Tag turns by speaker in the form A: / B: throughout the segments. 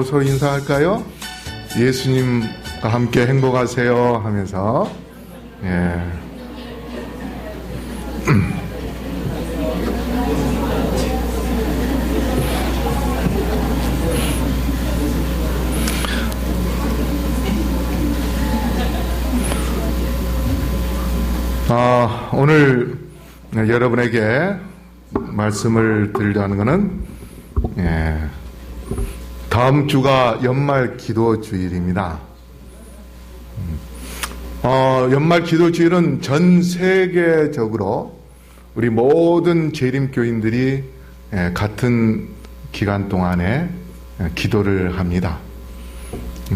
A: 서로 인사할까요? 예수님과 함께 행복하세요 하면서 오늘 여러분에게 말씀을 드리려 하는 것은 다음 주가 연말 기도 주일입니다. 연말 기도 주일은 전 세계적으로 우리 모든 재림교인들이 같은 기간 동안에 기도를 합니다.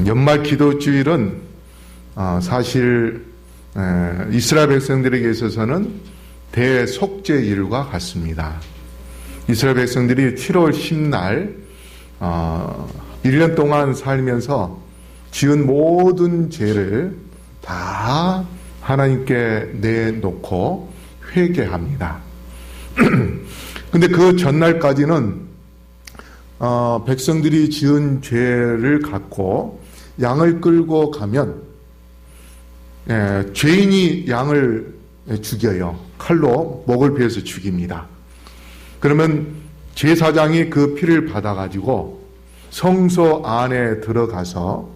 A: 연말 기도 주일은 사실 이스라엘 백성들에게 있어서는 대속죄일과 같습니다. 이스라엘 백성들이 7월 10날 1년 동안 살면서 지은 모든 죄를 다 하나님께 내놓고 회개합니다. 근데 그 전날까지는 백성들이 지은 죄를 갖고 양을 끌고 가면 죄인이 양을 죽여요. 칼로 목을 베어서 죽입니다. 그러면 제사장이 그 피를 받아가지고 성소 안에 들어가서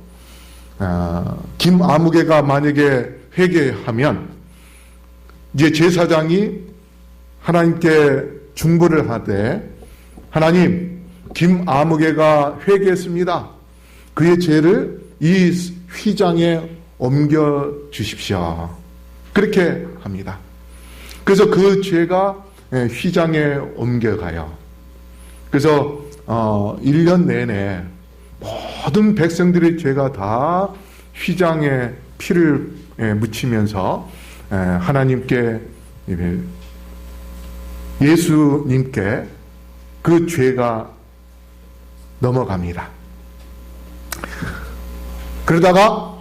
A: 김아무개가 만약에 회개하면 이제 제사장이 하나님께 중보를 하되, 하나님, 김아무개가 회개했습니다. 그의 죄를 이 휘장에 옮겨 주십시오. 그렇게 합니다. 그래서 그 죄가 휘장에 옮겨가요. 그래서 1년 내내 모든 백성들의 죄가 다 휘장에 피를 묻히면서 하나님께, 예수님께 그 죄가 넘어갑니다. 그러다가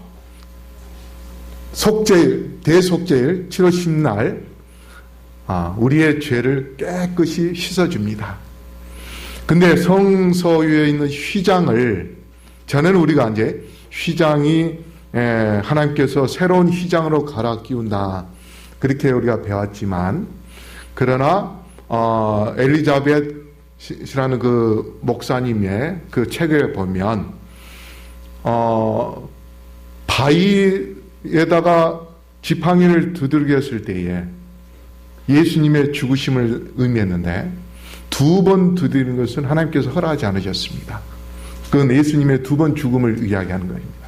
A: 속죄일, 대속죄일 7월 10날 우리의 죄를 깨끗이 씻어줍니다. 근데 성소유에 있는 휘장을, 전에는 우리가 이제 휘장이 하나님께서 새로운 휘장으로 갈아 끼운다, 그렇게 우리가 배웠지만, 그러나 엘리자벳이라는 그 목사님의 그 책에 보면 바위에다가 지팡이를 두들겼을 때에 예수님의 죽으심을 의미했는데, 2번 두드리는 것은 하나님께서 허락하지 않으셨습니다. 그건 예수님의 2번 죽음을 이야기하는 것입니다.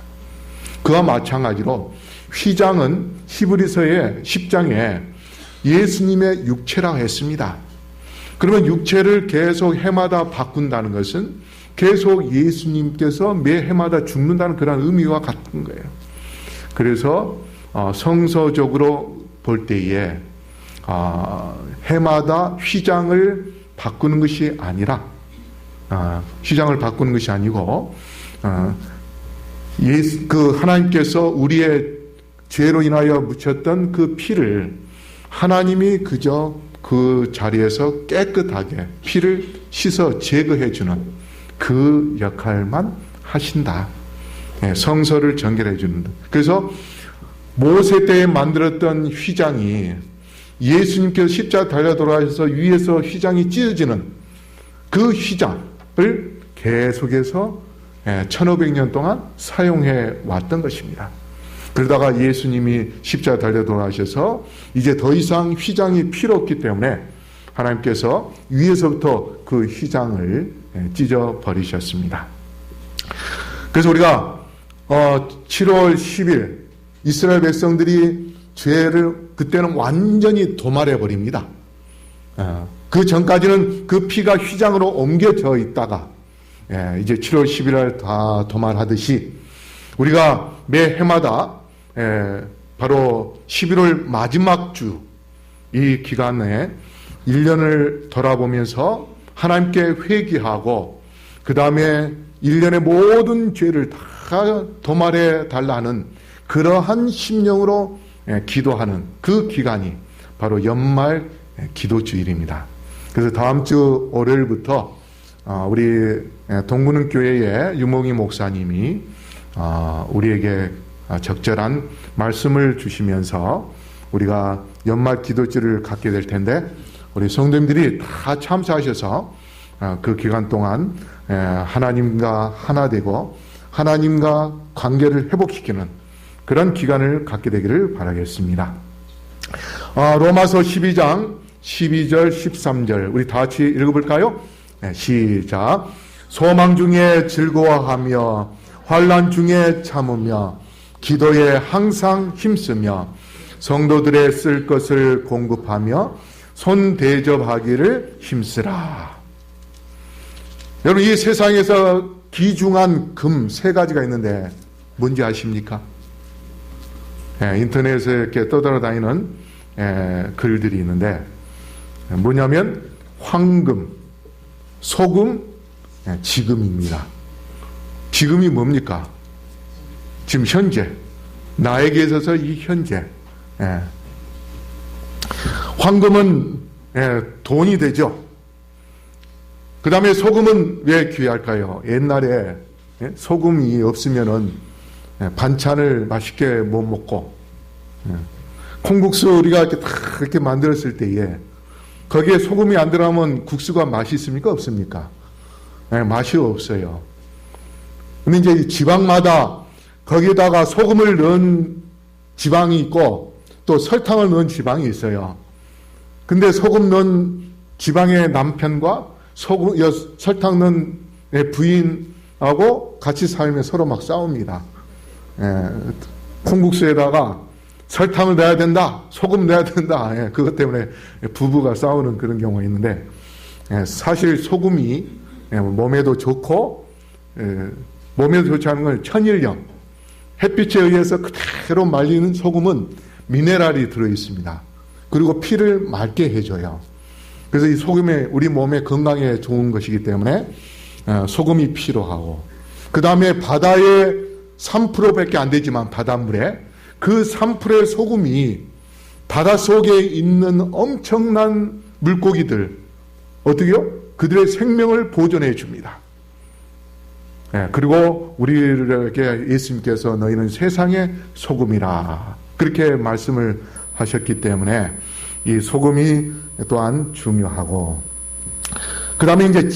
A: 그와 마찬가지로 휘장은 히브리서의 10장에 예수님의 육체라고 했습니다. 그러면 육체를 계속 해마다 바꾼다는 것은 계속 예수님께서 매 해마다 죽는다는 그런 의미와 같은 거예요. 그래서 성서적으로 볼 때에 해마다 휘장을 바꾸는 것이 아니라, 휘장을 바꾸는 것이 아니고, 그 하나님께서 우리의 죄로 인하여 묻혔던 그 피를 하나님이 그저 그 자리에서 깨끗하게 피를 씻어 제거해주는 그 역할만 하신다. 성서를 전결해주는. 그래서 모세 때에 만들었던 휘장이 예수님께서 십자가 달려 돌아가셔서 위에서 휘장이 찢어지는 그 휘장을 계속해서 1500년 동안 사용해 왔던 것입니다. 그러다가 예수님이 십자가 달려 돌아가셔서 이제 더 이상 휘장이 필요 없기 때문에 하나님께서 위에서부터 그 휘장을 찢어 버리셨습니다. 그래서 우리가 7월 10일 이스라엘 백성들이 죄를 그때는 완전히 도말해 버립니다. 그 전까지는 그 피가 휘장으로 옮겨져 있다가 이제 7월 10일 다 도말하듯이 우리가 매 해마다 바로 11월 마지막 주 이 기간에 1년을 돌아보면서 하나님께 회개하고 그 다음에 1년의 모든 죄를 다 도말해 달라는 그러한 심령으로 기도하는 그 기간이 바로 연말 기도주일입니다. 그래서 다음 주 월요일부터 우리 동문교회의 유몽희 목사님이 우리에게 적절한 말씀을 주시면서 우리가 연말 기도주를 갖게 될 텐데, 우리 성도님들이 다 참석하셔서 그 기간 동안 하나님과 하나 되고 하나님과 관계를 회복시키는 그런 기간을 갖게 되기를 바라겠습니다. 로마서 12장 12절 13절 우리 다 같이 읽어볼까요? 시작. 소망 중에 즐거워하며 환난 중에 참으며 기도에 항상 힘쓰며 성도들의 쓸 것을 공급하며 손 대접하기를 힘쓰라. 여러분, 이 세상에서 귀중한 금 3가지가 있는데 뭔지 아십니까? 인터넷에 이렇게 떠돌아다니는 글들이 있는데 뭐냐면 황금, 소금, 지금입니다. 지금이 뭡니까? 지금 현재, 나에게 있어서 이 현재. 황금은 돈이 되죠. 그 다음에 소금은 왜 귀할까요? 옛날에 소금이 없으면은 반찬을 맛있게 못 먹고, 콩국수 우리가 이렇게 다 이렇게 만들었을 때에 거기에 소금이 안 들어가면 국수가 맛이 있습니까? 없습니까? 맛이 없어요. 근데 이제 지방마다 거기에다가 소금을 넣은 지방이 있고 또 설탕을 넣은 지방이 있어요. 근데 소금 넣은 지방의 남편과 설탕 넣은 부인하고 같이 살면 서로 막 싸웁니다. 콩국수에다가 설탕을 넣어야 된다, 소금 넣어야 된다. 그것 때문에 부부가 싸우는 그런 경우가 있는데, 사실 소금이 몸에도 좋고, 몸에도 좋지 않은 건 천일염, 햇빛에 의해서 그대로 말리는 소금은 미네랄이 들어있습니다. 그리고 피를 맑게 해줘요. 그래서 이 소금이 우리 몸에 건강에 좋은 것이기 때문에 소금이 필요하고, 그 다음에 바다에 3%밖에 안 되지만 바닷물에 그 3%의 소금이 바닷속에 있는 엄청난 물고기들, 어떻게요? 그들의 생명을 보존해 줍니다. 그리고 우리에게 예수님께서 너희는 세상의 소금이라 그렇게 말씀을 하셨기 때문에 이 소금이 또한 중요하고, 그 다음에 이제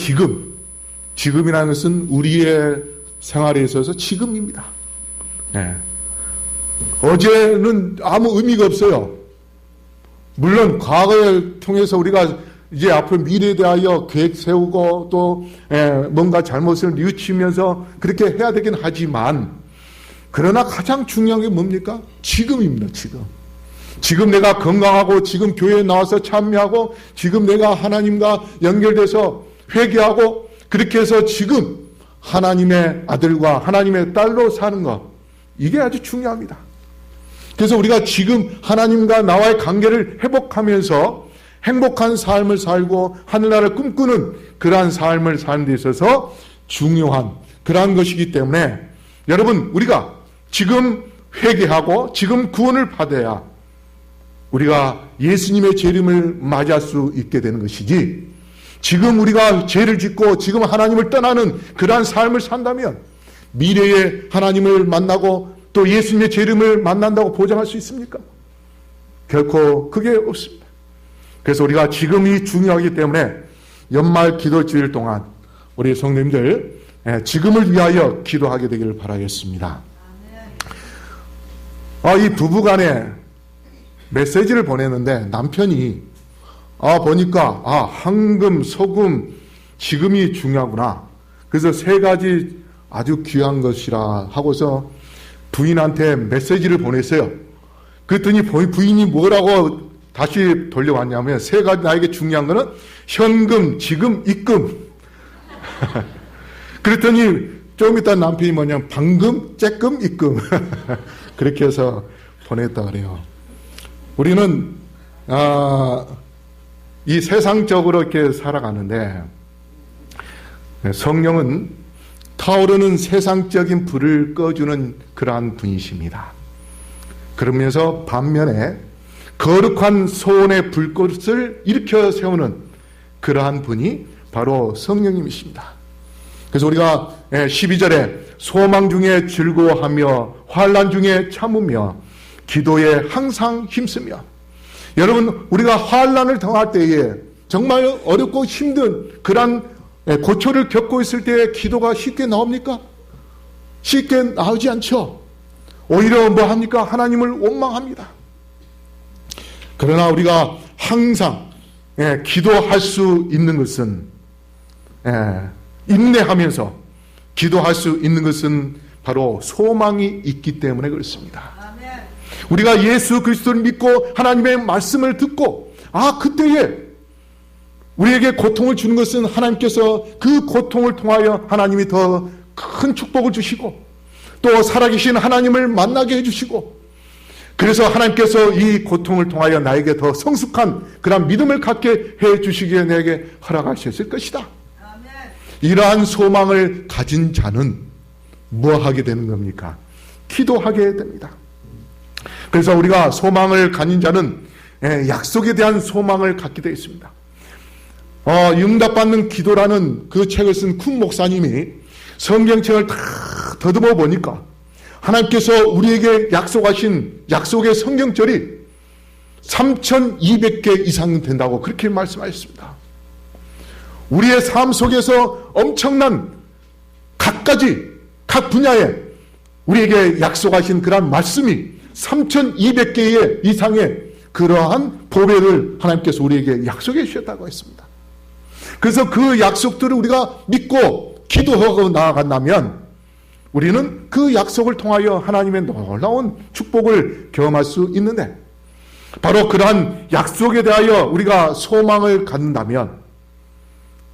A: 지금이라는 것은 우리의 생활에 있어서 지금입니다. 어제는 아무 의미가 없어요. 물론 과거를 통해서 우리가 이제 앞으로 미래에 대하여 계획 세우고 또 뭔가 잘못을 뉘우치면서 그렇게 해야 되긴 하지만, 그러나 가장 중요한 게 뭡니까? 지금입니다. 지금 내가 건강하고, 지금 교회에 나와서 참여하고, 지금 내가 하나님과 연결돼서 회개하고, 그렇게 해서 지금 하나님의 아들과 하나님의 딸로 사는 것, 이게 아주 중요합니다. 그래서 우리가 지금 하나님과 나와의 관계를 회복하면서 행복한 삶을 살고 하늘나라를 꿈꾸는 그러한 삶을 사는 데 있어서 중요한 그러한 것이기 때문에, 여러분, 우리가 지금 회개하고 지금 구원을 받아야 우리가 예수님의 재림을 맞이할 수 있게 되는 것이지, 지금 우리가 죄를 짓고 지금 하나님을 떠나는 그러한 삶을 산다면 미래에 하나님을 만나고 또 예수님의 재림을 만난다고 보장할 수 있습니까? 결코 그게 없습니다. 그래서 우리가 지금이 중요하기 때문에 연말 기도주일 동안 우리 성도님들 지금을 위하여 기도하게 되기를 바라겠습니다. 이 부부간에 메시지를 보냈는데 남편이 보니까 황금, 소금, 지금이 중요하구나. 그래서 3가지 아주 귀한 것이라 하고서 부인한테 메시지를 보냈어요. 그랬더니 부인이 뭐라고 다시 돌려왔냐면, 3가지 나에게 중요한 거는 현금, 지금, 입금. 그랬더니 좀 이따 남편이 뭐냐면 방금, 쬐끔, 입금. 그렇게 해서 보냈다 그래요. 우리는 이 세상적으로 이렇게 살아가는데, 성령은 타오르는 세상적인 불을 꺼주는 그러한 분이십니다. 그러면서 반면에 거룩한 소원의 불꽃을 일으켜 세우는 그러한 분이 바로 성령님이십니다. 그래서 우리가 12절에 소망 중에 즐거워하며 환난 중에 참으며 기도에 항상 힘쓰며. 여러분, 우리가 환난을 당할 때에 정말 어렵고 힘든 그런 고초를 겪고 있을 때에 기도가 쉽게 나옵니까? 쉽게 나오지 않죠. 오히려 뭐 합니까? 하나님을 원망합니다. 그러나 우리가 항상 기도할 수 있는 것은 인내하면서 기도할 수 있는 것은 바로 소망이 있기 때문에 그렇습니다. 아멘. 우리가 예수 그리스도를 믿고 하나님의 말씀을 듣고 그때에 우리에게 고통을 주는 것은 하나님께서 그 고통을 통하여 하나님이 더 큰 축복을 주시고 또 살아계신 하나님을 만나게 해주시고 그래서 하나님께서 이 고통을 통하여 나에게 더 성숙한 그런 믿음을 갖게 해주시기에 내게 허락하셨을 것이다. 아멘. 이러한 소망을 가진 자는 뭐 하게 되는 겁니까? 기도하게 됩니다. 그래서 우리가 소망을 가진 자는 약속에 대한 소망을 갖게 되어 있습니다. 응답받는 기도라는 그 책을 쓴 쿤 목사님이 성경책을 다 더듬어 보니까 하나님께서 우리에게 약속하신 약속의 성경절이 3,200개 이상 된다고 그렇게 말씀하셨습니다. 우리의 삶 속에서 엄청난 각 분야에 우리에게 약속하신 그러한 말씀이 3,200개 이상의 그러한 보배를 하나님께서 우리에게 약속해 주셨다고 했습니다. 그래서 그 약속들을 우리가 믿고 기도하고 나아간다면 우리는 그 약속을 통하여 하나님의 놀라운 축복을 경험할 수 있는데 바로 그러한 약속에 대하여 우리가 소망을 갖는다면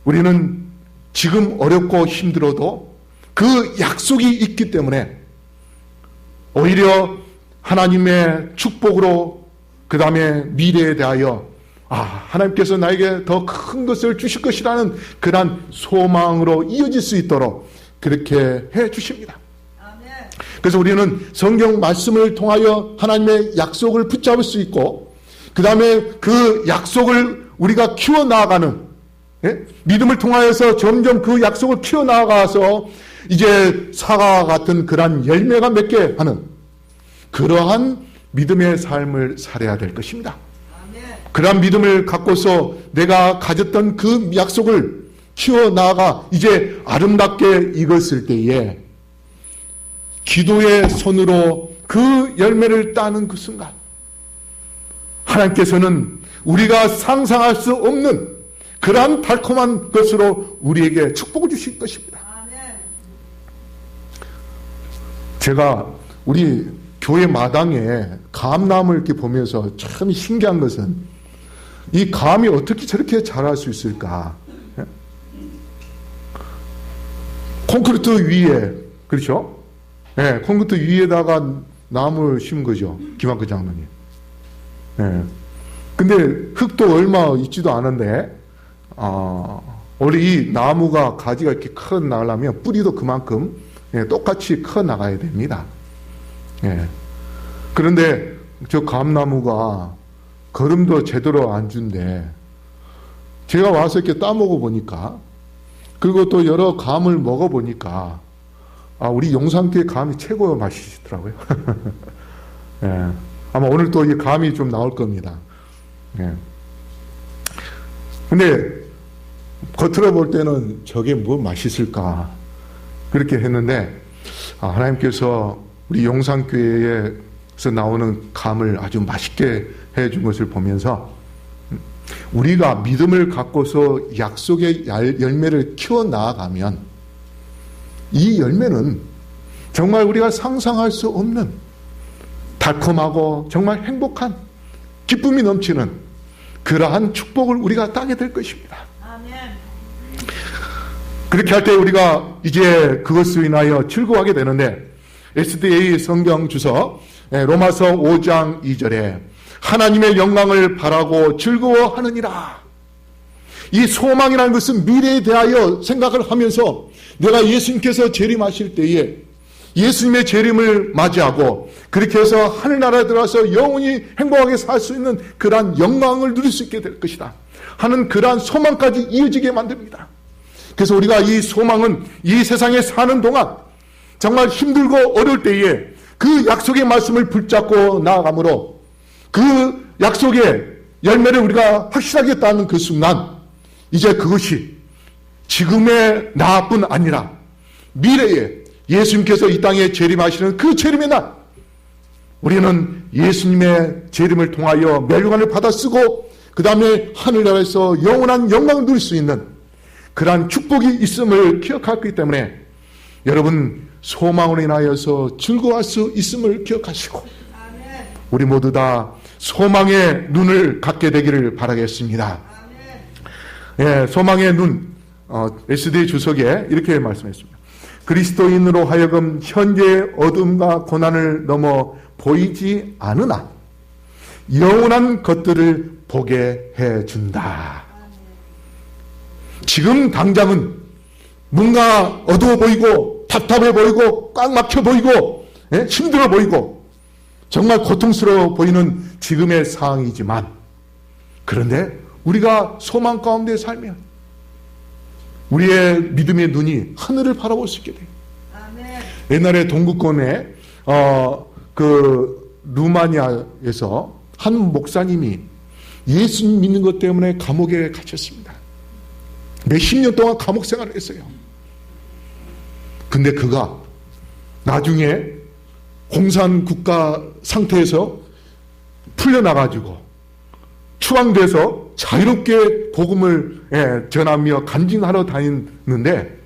A: 우리는 지금 어렵고 힘들어도 그 약속이 있기 때문에 오히려 하나님의 축복으로 그 다음에 미래에 대하여 하나님께서 나에게 더 큰 것을 주실 것이라는 그러한 소망으로 이어질 수 있도록 그렇게 해 주십니다. 그래서 우리는 성경 말씀을 통하여 하나님의 약속을 붙잡을 수 있고 그 다음에 그 약속을 우리가 키워나가는 믿음을 통하여서 점점 그 약속을 키워나가서 이제 사과 같은 그러한 열매가 맺게 하는 그러한 믿음의 삶을 살아야 될 것입니다. 그러한 믿음을 갖고서 내가 가졌던 그 약속을 키워나가 이제 아름답게 익었을 때에 기도의 손으로 그 열매를 따는 그 순간 하나님께서는 우리가 상상할 수 없는 그러한 달콤한 것으로 우리에게 축복을 주실 것입니다. 제가 우리 교회 마당에 감나무를 이렇게 보면서 참 신기한 것은 이 감이 어떻게 저렇게 자랄 수 있을까? 콘크리트 위에, 그렇죠? 콘크리트 위에다가 나무를 심은 거죠. 김학그 장로님. 근데 흙도 얼마 있지도 않은데, 원래 이 나무가 가지가 이렇게 커 나가려면 뿌리도 그만큼 똑같이 커 나가야 됩니다. 그런데 저 감나무가 거름도 제대로 안 준대. 제가 와서 이렇게 따먹어 보니까 그리고 또 여러 감을 먹어 보니까 우리 용산교회 감이 최고 맛이시더라고요. 아마 오늘 또 이 감이 좀 나올 겁니다. 근데 겉으로 볼 때는 저게 뭐 맛있을까 그렇게 했는데 하나님께서 우리 용산교회에서 나오는 감을 아주 맛있게 해준 것을 보면서 우리가 믿음을 갖고서 약속의 열매를 키워나가면 이 열매는 정말 우리가 상상할 수 없는 달콤하고 정말 행복한 기쁨이 넘치는 그러한 축복을 우리가 따게 될 것입니다. 아멘. 그렇게 할 때 우리가 이제 그것으로 인하여 즐거워하게 되는데 SDA 성경 주서 로마서 5장 2절에 하나님의 영광을 바라고 즐거워하느니라. 이 소망이라는 것은 미래에 대하여 생각을 하면서 내가 예수님께서 재림하실 때에 예수님의 재림을 맞이하고 그렇게 해서 하늘나라에 들어가서 영원히 행복하게 살 수 있는 그러한 영광을 누릴 수 있게 될 것이다 하는 그러한 소망까지 이어지게 만듭니다. 그래서 우리가 이 소망은 이 세상에 사는 동안 정말 힘들고 어려울 때에 그 약속의 말씀을 붙잡고 나아가므로 그 약속의 열매를 우리가 확실하겠다는 그 순간 이제 그것이 지금의 나뿐 아니라 미래에 예수님께서 이 땅에 재림하시는 그 재림의 날 우리는 예수님의 재림을 통하여 멸류관을 받아 쓰고 그 다음에 하늘나라에서 영원한 영광을 누릴 수 있는 그러한 축복이 있음을 기억하기 때문에 여러분 소망으로 인하여서 즐거워할 수 있음을 기억하시고 우리 모두 다 소망의 눈을 갖게 되기를 바라겠습니다. 예, 소망의 눈 SD 주석에 이렇게 말씀했습니다. 그리스도인으로 하여금 현재의 어둠과 고난을 넘어 보이지 않으나 영원한 것들을 보게 해준다. 지금 당장은 뭔가 어두워 보이고 답답해 보이고 꽉 막혀 보이고 힘들어 보이고 정말 고통스러워 보이는 지금의 상황이지만 그런데 우리가 소망 가운데 살면 우리의 믿음의 눈이 하늘을 바라볼 수 있게 돼요. 옛날에 동구권에 그 루마니아에서 한 목사님이 예수님 믿는 것 때문에 감옥에 갇혔습니다. 몇십 년 동안 감옥 생활을 했어요. 근데 그가 나중에 공산 국가 상태에서 풀려나가지고 추방돼서 자유롭게 복음을 전하며 간증하러 다니는데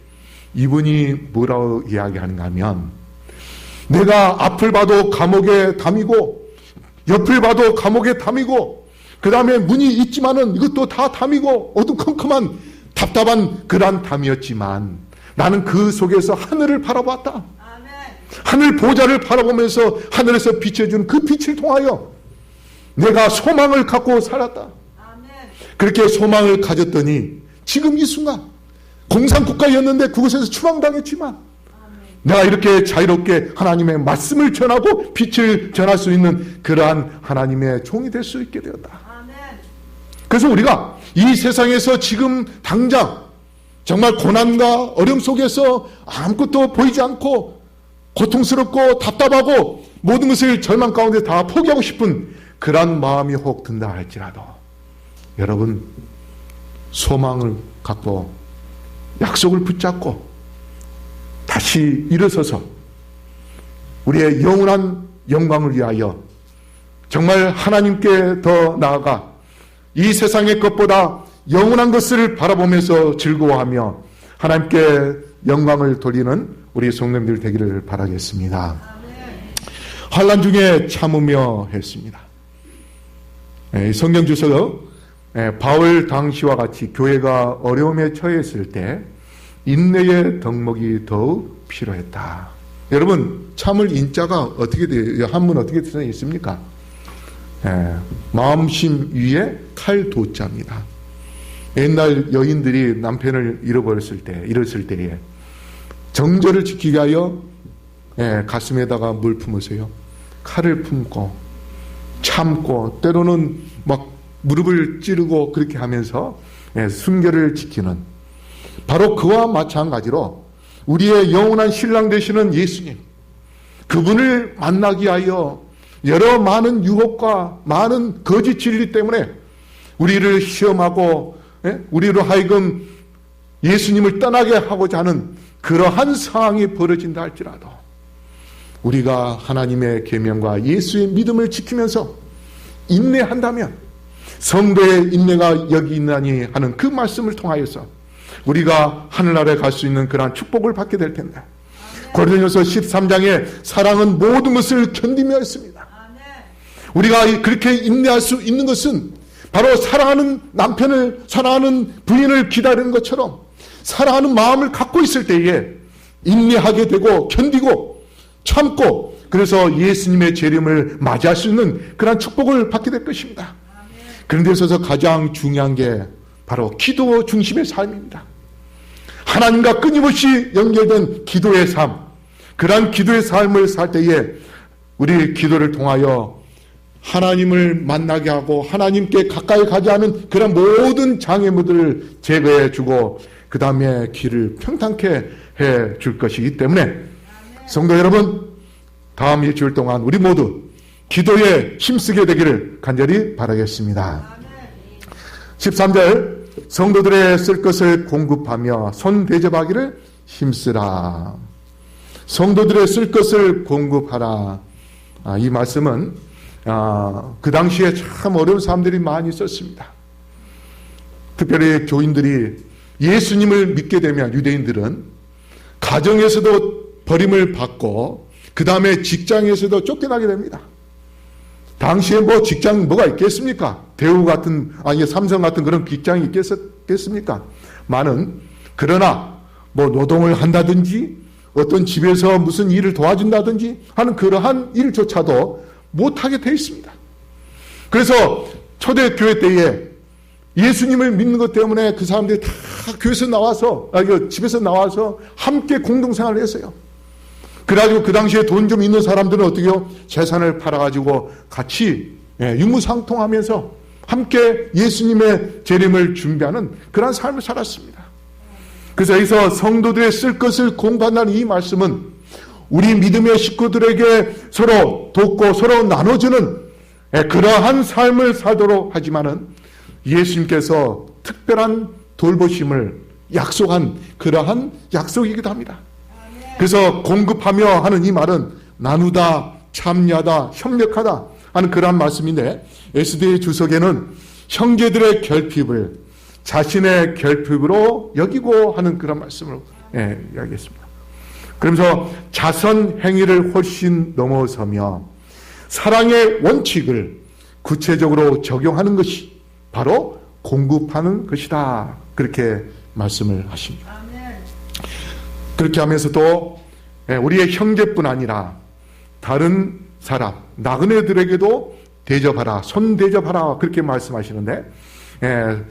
A: 이분이 뭐라고 이야기하는가 하면 내가 앞을 봐도 감옥에 담이고 옆을 봐도 감옥에 담이고 그 다음에 문이 있지만은 이것도 다 담이고 어두컴컴한 답답한 그러한 담이었지만 나는 그 속에서 하늘을 바라봤다. 아멘. 하늘 보좌를 바라보면서 하늘에서 비춰준 그 빛을 통하여 내가 소망을 갖고 살았다. 아멘. 그렇게 소망을 가졌더니 지금 이 순간 공산국가였는데 그곳에서 추방당했지만 아멘. 내가 이렇게 자유롭게 하나님의 말씀을 전하고 빛을 전할 수 있는 그러한 하나님의 종이 될 수 있게 되었다. 아멘. 그래서 우리가 이 세상에서 지금 당장 정말 고난과 어려움 속에서 아무것도 보이지 않고 고통스럽고 답답하고 모든 것을 절망 가운데 다 포기하고 싶은 그런 마음이 혹 든다 할지라도 여러분 소망을 갖고 약속을 붙잡고 다시 일어서서 우리의 영원한 영광을 위하여 정말 하나님께 더 나아가 이 세상의 것보다 영원한 것을 바라보면서 즐거워하며 하나님께 영광을 돌리는 우리 성도님들 되기를 바라겠습니다. 환난 중에 참으며 했습니다. 성경 주석 바울 당시와 같이 교회가 어려움에 처했을 때 인내의 덕목이 더욱 필요했다. 여러분 참을 인자가 어떻게 돼요? 한문 어떻게 되어 있습니까? 마음심 위에 칼 도자입니다. 옛날 여인들이 남편을 잃었을 때에 정절을 지키기 위하여 가슴에다가 물 품으세요. 칼을 품고 참고 때로는 막 무릎을 찌르고 그렇게 하면서 순결을 지키는 바로 그와 마찬가지로 우리의 영원한 신랑 되시는 예수님 그분을 만나기 위하여 여러 많은 유혹과 많은 거짓 진리 때문에 우리를 시험하고 우리로 하여금 예수님을 떠나게 하고자 하는 그러한 상황이 벌어진다 할지라도 우리가 하나님의 계명과 예수의 믿음을 지키면서 인내한다면 성도의 인내가 여기 있나니 하는 그 말씀을 통하여서 우리가 하늘나라에 갈 수 있는 그러한 축복을 받게 될 텐데 고린도전서 13장에 사랑은 모든 것을 견디며 있습니다. 우리가 그렇게 인내할 수 있는 것은 바로 사랑하는 남편을 사랑하는 부인을 기다리는 것처럼 사랑하는 마음을 갖고 있을 때에 인내하게 되고 견디고 참고 그래서 예수님의 재림을 맞이할 수 있는 그런 축복을 받게 될 것입니다. 그런 데 있어서 가장 중요한 게 바로 기도 중심의 삶입니다. 하나님과 끊임없이 연결된 기도의 삶 그러한 기도의 삶을 살 때에 우리 기도를 통하여 하나님을 만나게 하고 하나님께 가까이 가지 않은 그런 모든 장애물들을 제거해 주고 그 다음에 길을 평탄케 해 줄 것이기 때문에 성도 여러분, 다음 일주일 동안 우리 모두 기도에 힘쓰게 되기를 간절히 바라겠습니다. 13절, 성도들의 쓸 것을 공급하며 손 대접하기를 힘쓰라. 성도들의 쓸 것을 공급하라. 이 말씀은 그 당시에 참 어려운 사람들이 많이 있었습니다. 특별히 교인들이 예수님을 믿게 되면 유대인들은 가정에서도 버림을 받고 그 다음에 직장에서도 쫓겨나게 됩니다. 당시에 직장 뭐가 있겠습니까? 대우 같은, 삼성 같은 그런 직장이 있겠습니까? 많은. 그러나 노동을 한다든지 어떤 집에서 무슨 일을 도와준다든지 하는 그러한 일조차도 못하게 돼 있습니다. 그래서 초대교회 때에 예수님을 믿는 것 때문에 그 사람들이 다 교회에서 나와서, 집에서 나와서 함께 공동생활을 했어요. 그래가지고 그 당시에 돈 좀 있는 사람들은 어떻게요? 재산을 팔아가지고 같이 유무상통하면서 함께 예수님의 재림을 준비하는 그런 삶을 살았습니다. 그래서 여기서 성도들의 쓸 것을 공부한다는 이 말씀은 우리 믿음의 식구들에게 서로 돕고 서로 나눠주는 그러한 삶을 살도록 하지만은 예수님께서 특별한 돌보심을 약속한 그러한 약속이기도 합니다. 그래서 공급하며 하는 이 말은 나누다, 참여하다, 협력하다 하는 그러한 말씀인데 SD 주석에는 형제들의 결핍을 자신의 결핍으로 여기고 하는 그런 말씀을 이야기했습니다. 그러면서 자선 행위를 훨씬 넘어서며 사랑의 원칙을 구체적으로 적용하는 것이 바로 공급하는 것이다. 그렇게 말씀을 하십니다. 그렇게 하면서도 우리의 형제뿐 아니라 다른 사람, 나그네들에게도 대접하라, 손 대접하라 그렇게 말씀하시는데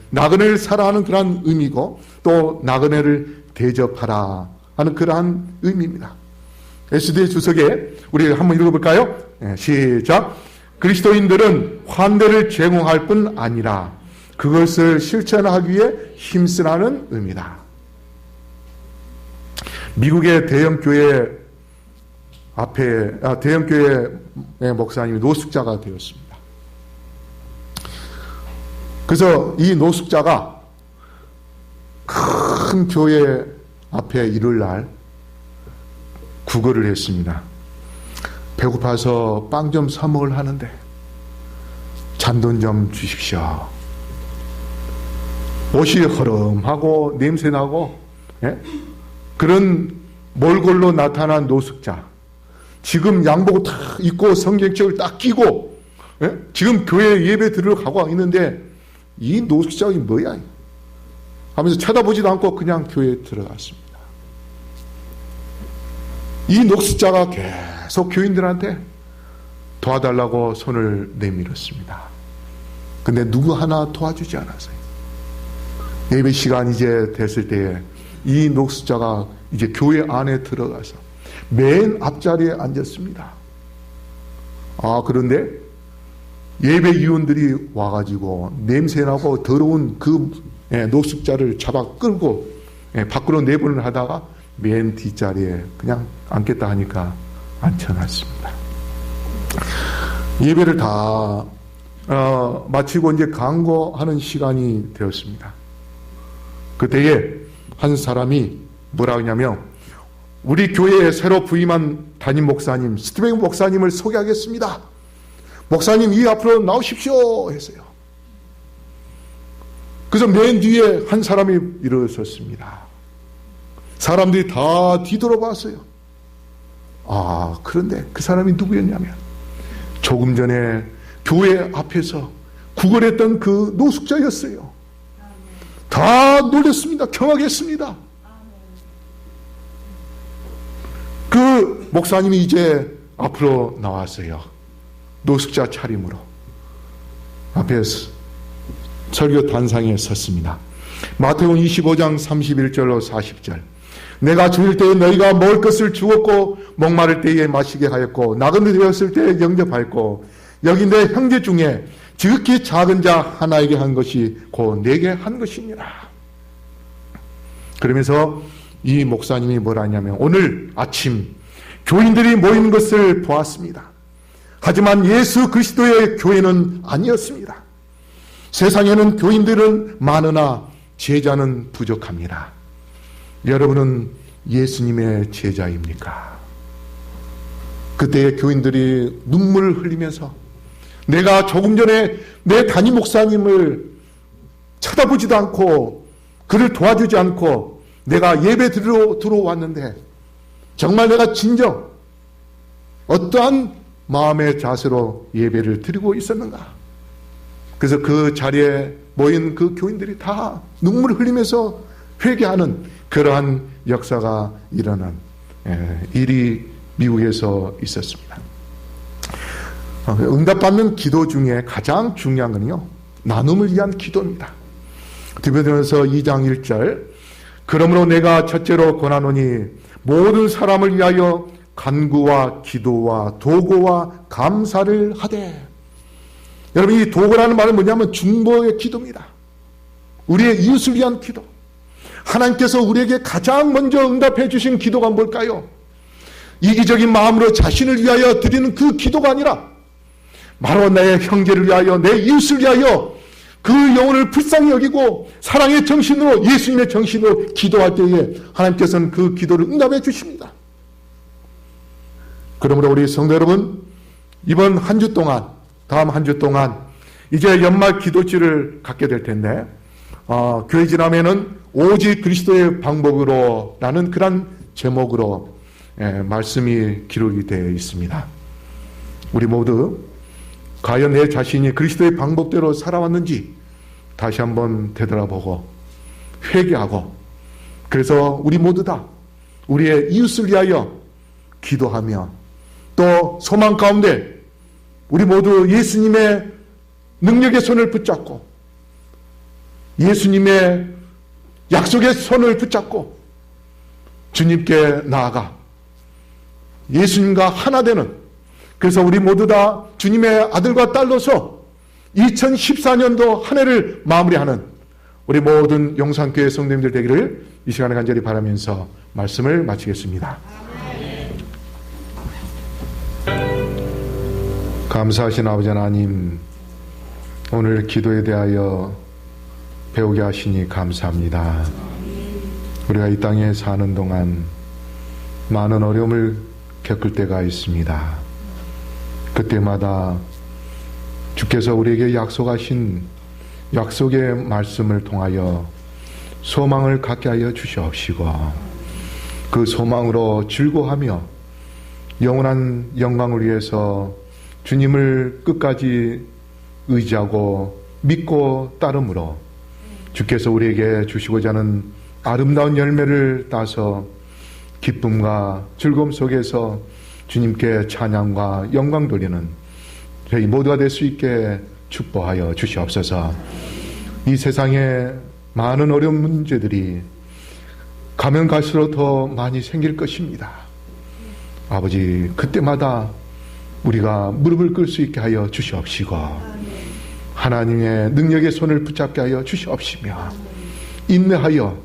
A: 나그네를 사랑하는 그러한 의미고 또 나그네를 대접하라 하는 그러한 의미입니다. SD 주석에 우리 한번 읽어볼까요? 시작. 그리스도인들은 환대를 제공할 뿐 아니라 그것을 실천하기 위해 힘쓰라는 의미다. 미국의 대형교회 대형교회 목사님이 노숙자가 되었습니다. 그래서 이 노숙자가 큰 교회 앞에 일요일 날 구걸을 했습니다. 배고파서 빵 좀 사 먹으려 하는데 잔돈 좀 주십시오. 옷이 허름하고 냄새나고 그런 몰골로 나타난 노숙자, 지금 양복 딱 입고 성경책을 딱 끼고 지금 교회 예배 들어가고 있는데 이 노숙자가 뭐야 하면서 쳐다보지도 않고 그냥 교회에 들어갔습니다. 이 노숙자가 계속 교인들한테 도와달라고 손을 내밀었습니다. 근데 누구 하나 도와주지 않았어요. 예배 시간 이제 됐을 때에 이 노숙자가 이제 교회 안에 들어가서 맨 앞자리에 앉았습니다. 그런데 예배 위원들이 와가지고 냄새나고 더러운 그 노숙자를 잡아 끌고 밖으로 내보내려 하다가 맨 뒷자리에 그냥 앉겠다 하니까 앉혀놨습니다. 예배를 다 마치고 이제 강구하는 시간이 되었습니다. 그때에 한 사람이 뭐라고 하냐면 우리 교회에 새로 부임한 담임 목사님 스티븐 목사님을 소개하겠습니다. 목사님 이 앞으로 나오십시오 했어요. 그래서 맨 뒤에 한 사람이 일어섰습니다. 사람들이 다 뒤돌아봤어요. 그런데 그 사람이 누구였냐면 조금 전에 교회 앞에서 구걸했던 그 노숙자였어요. 다 놀랐습니다. 경악했습니다. 그 목사님이 이제 앞으로 나왔어요. 노숙자 차림으로 앞에서 설교 단상에 섰습니다. 마태복음 25장 31절로 40절. 내가 죽을 때에 너희가 먹을 것을 주었고 목마를 때에 마시게 하였고 나그네 되었을 때에 영접하였고 여기 내 형제 중에 지극히 작은 자 하나에게 한 것이 곧 내게 한 것이니라. 그러면서 이 목사님이 뭐라 하냐면 오늘 아침 교인들이 모인 것을 보았습니다. 하지만 예수 그리스도의 교회는 아니었습니다. 세상에는 교인들은 많으나 제자는 부족합니다. 여러분은 예수님의 제자입니까? 그때의 교인들이 눈물을 흘리면서 내가 조금 전에 내 담임 목사님을 쳐다보지도 않고 그를 도와주지 않고 내가 예배 들어왔는데 정말 내가 진정 어떠한 마음의 자세로 예배를 드리고 있었는가? 그래서 그 자리에 모인 그 교인들이 다 눈물을 흘리면서 회개하는 그러한 역사가 일어난 일이 미국에서 있었습니다. 응답받는 기도 중에 가장 중요한 것은요, 나눔을 위한 기도입니다. 디모데전서 2장 1절, 그러므로 내가 첫째로 권하노니 모든 사람을 위하여 간구와 기도와 도고와 감사를 하되. 여러분, 이 도고라는 말은 뭐냐면 중보의 기도입니다. 우리의 이웃을 위한 기도. 하나님께서 우리에게 가장 먼저 응답해 주신 기도가 뭘까요? 이기적인 마음으로 자신을 위하여 드리는 그 기도가 아니라 바로 내 형제를 위하여, 내 이웃을 위하여 그 영혼을 불쌍히 여기고 사랑의 정신으로, 예수님의 정신으로 기도할 때에 하나님께서는 그 기도를 응답해 주십니다. 그러므로 우리 성도 여러분, 이번 한 주 동안, 다음 한 주 동안 이제 연말 기도주를 갖게 될 텐데, 교회 지나면은 오직 그리스도의 방법으로 라는 그런 제목으로 말씀이 기록이 되어 있습니다. 우리 모두 과연 내 자신이 그리스도의 방법대로 살아왔는지 다시 한번 되돌아보고 회개하고, 그래서 우리 모두 다 우리의 이웃을 위하여 기도하며 또 소망 가운데 우리 모두 예수님의 능력의 손을 붙잡고 예수님의 약속의 손을 붙잡고 주님께 나아가 예수님과 하나 되는, 그래서 우리 모두 다 주님의 아들과 딸로서 2014년도 한 해를 마무리하는 우리 모든 용산교회 성도님들 되기를 이 시간에 간절히 바라면서 말씀을 마치겠습니다. 감사하신 아버지 하나님, 오늘 기도에 대하여 배우게 하시니 감사합니다. 우리가 이 땅에 사는 동안 많은 어려움을 겪을 때가 있습니다. 그때마다 주께서 우리에게 약속하신 약속의 말씀을 통하여 소망을 갖게 하여 주시옵시고, 그 소망으로 즐거워하며 영원한 영광을 위해서 주님을 끝까지 의지하고 믿고 따름으로 주께서 우리에게 주시고자 하는 아름다운 열매를 따서 기쁨과 즐거움 속에서 주님께 찬양과 영광 돌리는 저희 모두가 될 수 있게 축복하여 주시옵소서. 이 세상에 많은 어려운 문제들이 가면 갈수록 더 많이 생길 것입니다. 아버지, 그때마다 우리가 무릎을 꿇을 수 있게 하여 주시옵시고 하나님의 능력의 손을 붙잡게 하여 주시옵시며 인내하여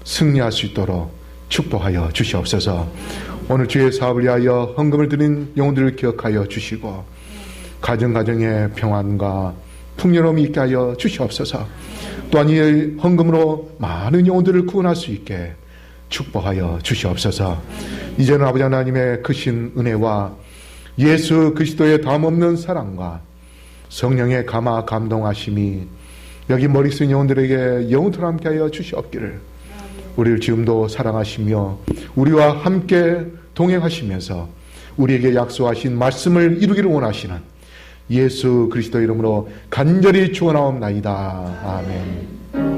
A: 승리할 수 있도록 축복하여 주시옵소서. 오늘 주의 사업을 위하여 헌금을 드린 영혼들을 기억하여 주시고 가정가정의 평안과 풍요로움이 있게 하여 주시옵소서. 또한 이 헌금으로 많은 영혼들을 구원할 수 있게 축복하여 주시옵소서. 이제는 아버지 하나님의 크신 은혜와 예수 그리스도의 다음없는 사랑과 성령의 감화 감동하심이 여기 머리 쓴 영혼들에게 영원토록 함께하여 주시옵기를, 우리를 지금도 사랑하시며 우리와 함께 동행하시면서 우리에게 약속하신 말씀을 이루기를 원하시는 예수 그리스도 이름으로 간절히 축원하옵나이다. 아멘.